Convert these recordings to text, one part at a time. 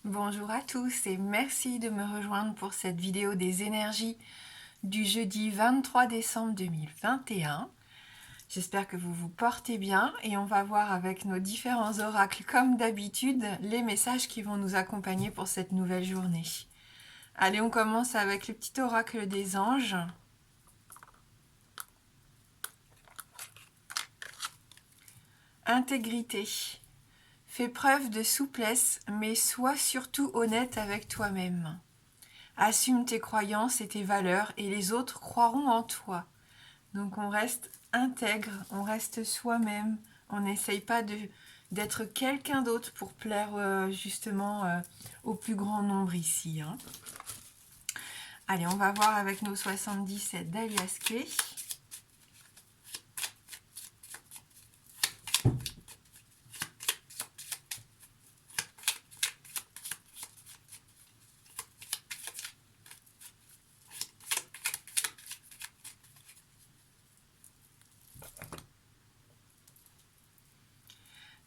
Bonjour à tous et merci de me rejoindre pour cette vidéo des énergies du jeudi 23 décembre 2021. J'espère que vous vous portez bien et on va voir avec nos différents oracles comme d'habitude les messages qui vont nous accompagner pour cette nouvelle journée. Allez, on commence avec le petit oracle des anges. Intégrité. Fais preuve de souplesse, mais sois surtout honnête avec toi-même. Assume tes croyances et tes valeurs et les autres croiront en toi. Donc on reste intègre, on reste soi-même, on n'essaye pas d'être quelqu'un d'autre pour plaire justement au plus grand nombre ici. Allez, on va voir avec nos 77 d'Alias Kay.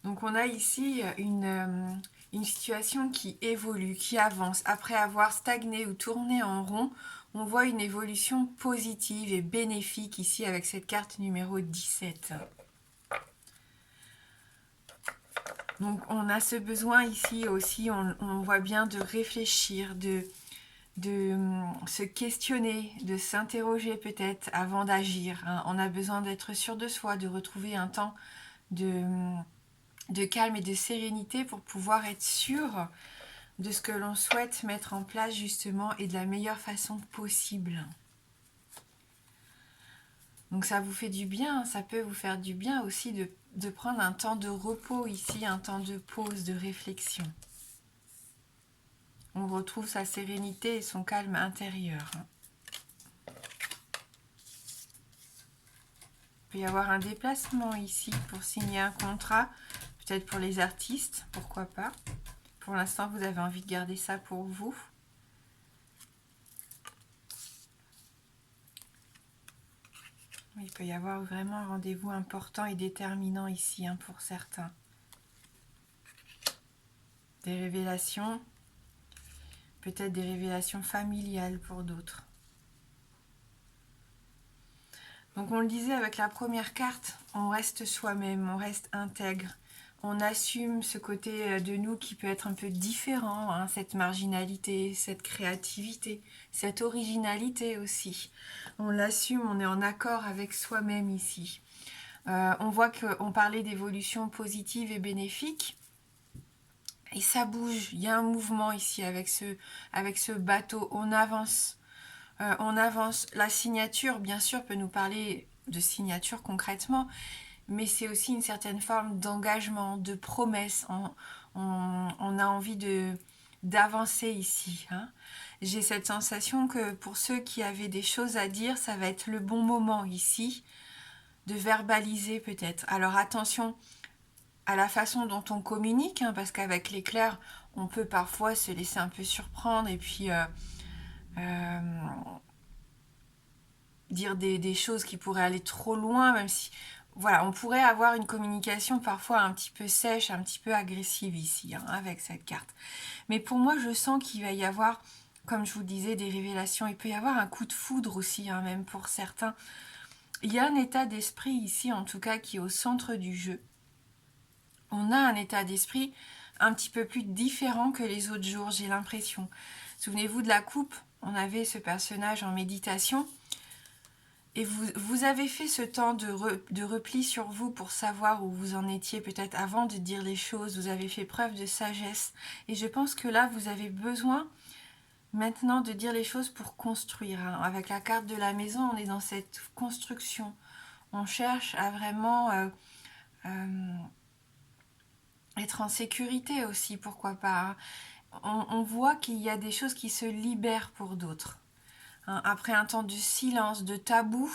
Donc on a ici une situation qui évolue, qui avance. Après avoir stagné ou tourné en rond, on voit une évolution positive et bénéfique ici avec cette carte numéro 17. Donc on a ce besoin ici aussi, on voit bien de réfléchir, de se questionner, de s'interroger peut-être avant d'agir. On a besoin d'être sûr de soi, de retrouver un temps de calme et de sérénité pour pouvoir être sûr de ce que l'on souhaite mettre en place justement et de la meilleure façon possible. Donc ça vous fait du bien, ça peut vous faire du bien aussi de prendre un temps de repos ici, un temps de pause, de réflexion. On retrouve sa sérénité et son calme intérieur. Il peut y avoir un déplacement ici pour signer un contrat, peut-être pour les artistes, pourquoi pas. Pour l'instant, vous avez envie de garder ça pour vous. Il peut y avoir vraiment un rendez-vous important et déterminant ici pour certains. Des révélations, peut-être des révélations familiales pour d'autres. Donc on le disait avec la première carte, on reste soi-même, on reste intègre. On assume ce côté de nous qui peut être un peu différent, cette marginalité, cette créativité, cette originalité aussi. On l'assume, on est en accord avec soi-même ici. On voit qu'on parlait d'évolution positive et bénéfique. Et ça bouge, il y a un mouvement ici avec ce bateau, on avance. On avance. La signature, bien sûr, peut nous parler de signature concrètement, mais c'est aussi une certaine forme d'engagement, de promesse. On a envie d'avancer ici. J'ai cette sensation que pour ceux qui avaient des choses à dire, ça va être le bon moment ici de verbaliser peut-être. Alors attention à la façon dont on communique, parce qu'avec l'éclair, on peut parfois se laisser un peu surprendre et puis dire des choses qui pourraient aller trop loin, même si voilà, on pourrait avoir une communication parfois un petit peu sèche, un petit peu agressive ici, avec cette carte. Mais pour moi, je sens qu'il va y avoir, comme je vous disais, des révélations. Il peut y avoir un coup de foudre aussi, même pour certains. Il y a un état d'esprit ici, en tout cas, qui est au centre du jeu. On a un état d'esprit un petit peu plus différent que les autres jours, j'ai l'impression. Souvenez-vous de la coupe, on avait ce personnage en méditation. Et vous avez fait ce temps de repli sur vous pour savoir où vous en étiez peut-être avant de dire les choses. Vous avez fait preuve de sagesse. Et je pense que là, vous avez besoin maintenant de dire les choses pour construire. Avec la carte de la maison, on est dans cette construction. On cherche à vraiment être en sécurité aussi, pourquoi pas. On voit qu'il y a des choses qui se libèrent pour d'autres. Après un temps de silence, de tabou,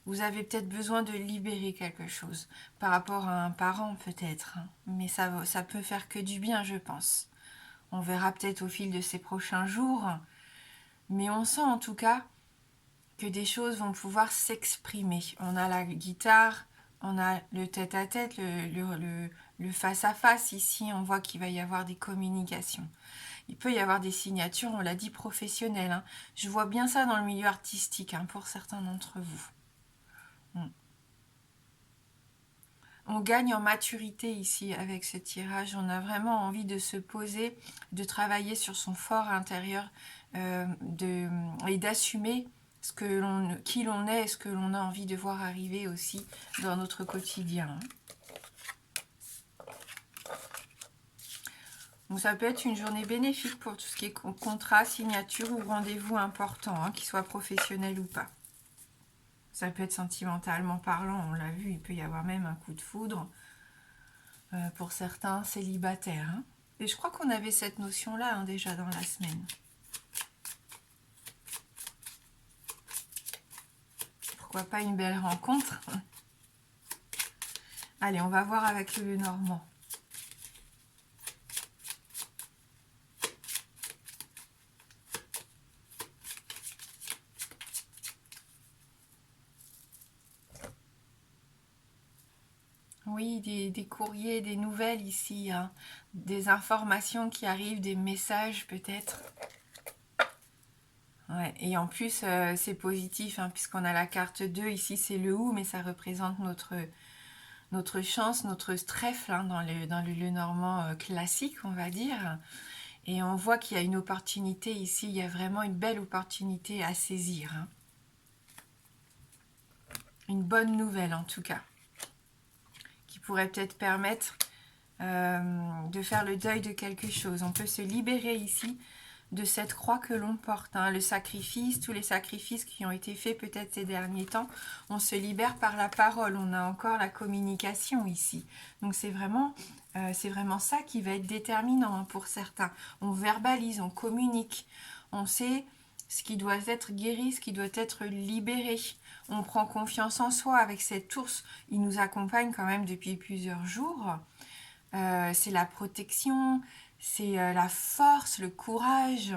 vous avez peut-être besoin de libérer quelque chose par rapport à un parent peut-être. Mais ça peut faire que du bien, je pense. On verra peut-être au fil de ces prochains jours. Mais on sent en tout cas que des choses vont pouvoir s'exprimer. On a la guitare, on a le tête-à-tête, le face-à-face. Ici, on voit qu'il va y avoir des communications. Il peut y avoir des signatures, on l'a dit, professionnelles. Hein. Je vois bien ça dans le milieu artistique, hein, pour certains d'entre vous. On gagne en maturité ici avec ce tirage. On a vraiment envie de se poser, de travailler sur son fort intérieur et d'assumer qui l'on est et ce que l'on a envie de voir arriver aussi dans notre quotidien. Donc ça peut être une journée bénéfique pour tout ce qui est contrat, signature ou rendez-vous important, hein, qu'il soit professionnel ou pas. Ça peut être sentimentalement parlant, on l'a vu, il peut y avoir même un coup de foudre pour certains célibataires. Hein. Et je crois qu'on avait cette notion-là, hein, déjà dans la semaine. Pourquoi pas une belle rencontre? Allez, on va voir avec le Normand. Oui, des courriers, des nouvelles ici, hein, des informations qui arrivent, des messages peut-être. Ouais, et en plus, c'est positif, hein, puisqu'on a la carte 2, ici c'est le ou, mais ça représente notre chance, notre trèfle, hein, dans le normand classique, on va dire. Et on voit qu'il y a une opportunité ici, il y a vraiment une belle opportunité à saisir. Hein. Une bonne nouvelle en tout cas, qui pourrait peut-être permettre de faire le deuil de quelque chose. On peut se libérer ici de cette croix que l'on porte. Hein. Le sacrifice, tous les sacrifices qui ont été faits peut-être ces derniers temps, on se libère par la parole. On a encore la communication ici. Donc c'est vraiment ça qui va être déterminant, hein, pour certains. On verbalise, on communique, on sait ce qui doit être guéri, ce qui doit être libéré. On prend confiance en soi avec cet ours. Il nous accompagne quand même depuis plusieurs jours. C'est la protection, c'est la force, le courage,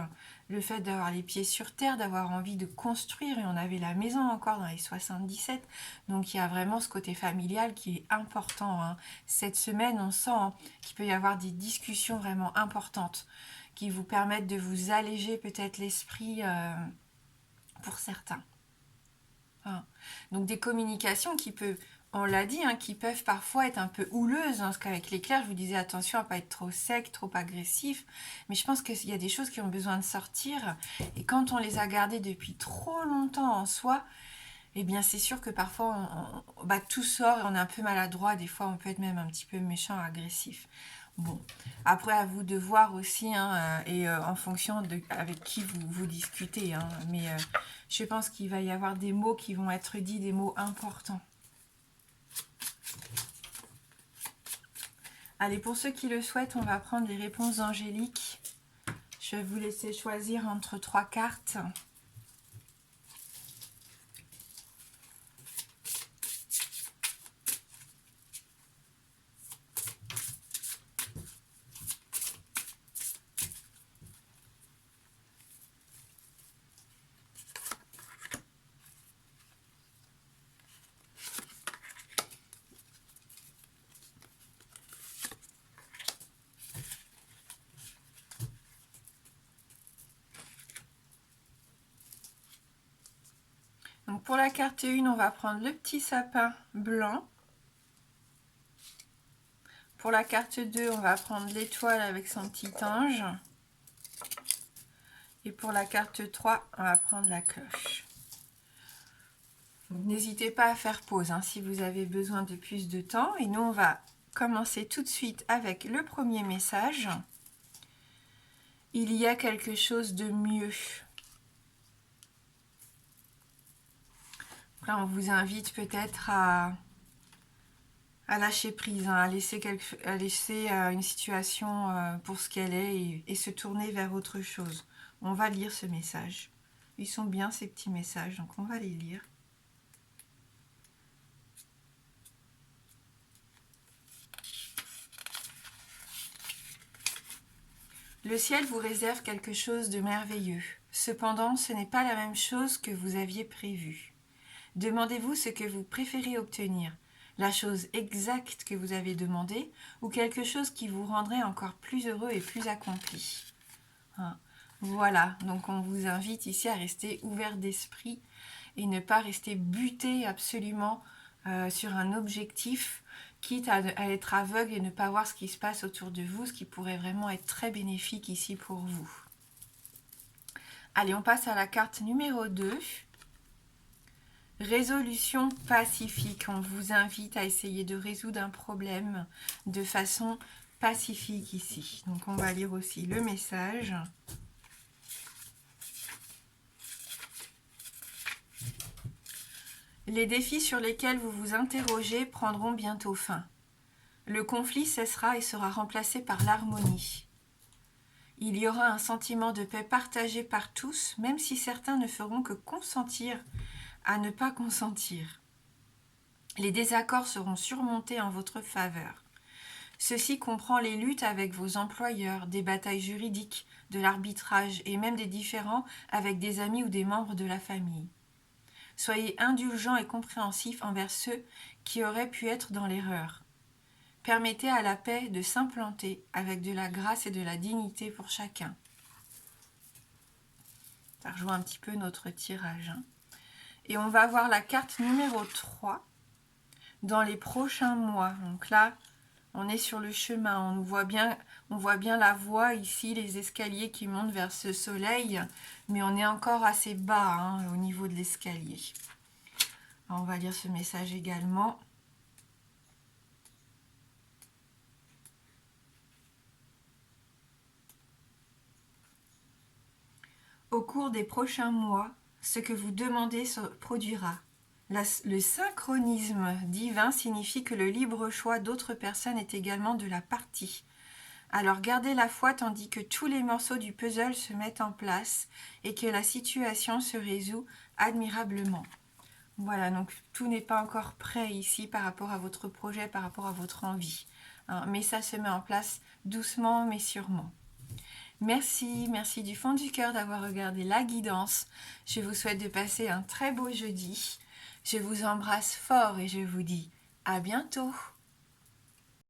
le fait d'avoir les pieds sur terre, d'avoir envie de construire. Et on avait la maison encore dans les 77. Donc il y a vraiment ce côté familial qui est important. Hein. Cette semaine, on sent, hein, qu'il peut y avoir des discussions vraiment importantes qui vous permettent de vous alléger peut-être l'esprit pour certains. Hein. Donc des communications qui peuvent, on l'a dit, hein, qui peuvent parfois être un peu houleuses, hein, parce qu'avec l'éclair, je vous disais attention à ne pas être trop sec, trop agressif, mais je pense qu'il y a des choses qui ont besoin de sortir, et quand on les a gardées depuis trop longtemps en soi, eh bien c'est sûr que parfois tout sort et on est un peu maladroit, des fois on peut être même un petit peu méchant, agressif. Bon, après à vous de voir aussi, hein, et en fonction de avec qui vous discutez, hein, mais je pense qu'il va y avoir des mots qui vont être dits, des mots importants. Allez, pour ceux qui le souhaitent, on va prendre les réponses angéliques. Je vais vous laisser choisir entre 3 cartes. Donc pour la carte 1, on va prendre le petit sapin blanc. Pour la carte 2, on va prendre l'étoile avec son petit ange. Et pour la carte 3, on va prendre la cloche. N'hésitez pas à faire pause, hein, si vous avez besoin de plus de temps. Et nous, on va commencer tout de suite avec le premier message. Il y a quelque chose de mieux. Là, on vous invite peut-être à lâcher prise, hein, à laisser une situation pour ce qu'elle est et se tourner vers autre chose. On va lire ce message. Ils sont bien ces petits messages, donc on va les lire. Le ciel vous réserve quelque chose de merveilleux. Cependant, ce n'est pas la même chose que vous aviez prévu. Demandez-vous ce que vous préférez obtenir. la chose exacte que vous avez demandé ou quelque chose qui vous rendrait encore plus heureux et plus accompli. Hein. Voilà, donc on vous invite ici à rester ouvert d'esprit et ne pas rester buté absolument sur un objectif, quitte à être aveugle et ne pas voir ce qui se passe autour de vous, ce qui pourrait vraiment être très bénéfique ici pour vous. Allez, on passe à la carte numéro 2. Résolution pacifique. On vous invite à essayer de résoudre un problème de façon pacifique ici. Donc on va lire aussi le message. Les défis sur lesquels vous vous interrogez prendront bientôt fin. Le conflit cessera et sera remplacé par l'harmonie. Il y aura un sentiment de paix partagé par tous, même si certains ne feront que consentir à ne pas consentir. Les désaccords seront surmontés en votre faveur. Ceci comprend les luttes avec vos employeurs, des batailles juridiques, de l'arbitrage et même des différends avec des amis ou des membres de la famille. Soyez indulgents et compréhensifs envers ceux qui auraient pu être dans l'erreur. Permettez à la paix de s'implanter avec de la grâce et de la dignité pour chacun. Ça rejoint un petit peu notre tirage. Et on va voir la carte numéro 3 dans les prochains mois. Donc là, on est sur le chemin. On voit bien la voie ici, les escaliers qui montent vers ce soleil. Mais on est encore assez bas au niveau de l'escalier. On va lire ce message également. Au cours des prochains mois, ce que vous demandez se produira. Le synchronisme divin signifie que le libre choix d'autres personnes est également de la partie. Alors gardez la foi tandis que tous les morceaux du puzzle se mettent en place et que la situation se résout admirablement. Voilà, donc tout n'est pas encore prêt ici par rapport à votre projet, par rapport à votre envie. Mais ça se met en place doucement mais sûrement. Merci du fond du cœur d'avoir regardé la guidance. Je vous souhaite de passer un très beau jeudi. Je vous embrasse fort et je vous dis à bientôt.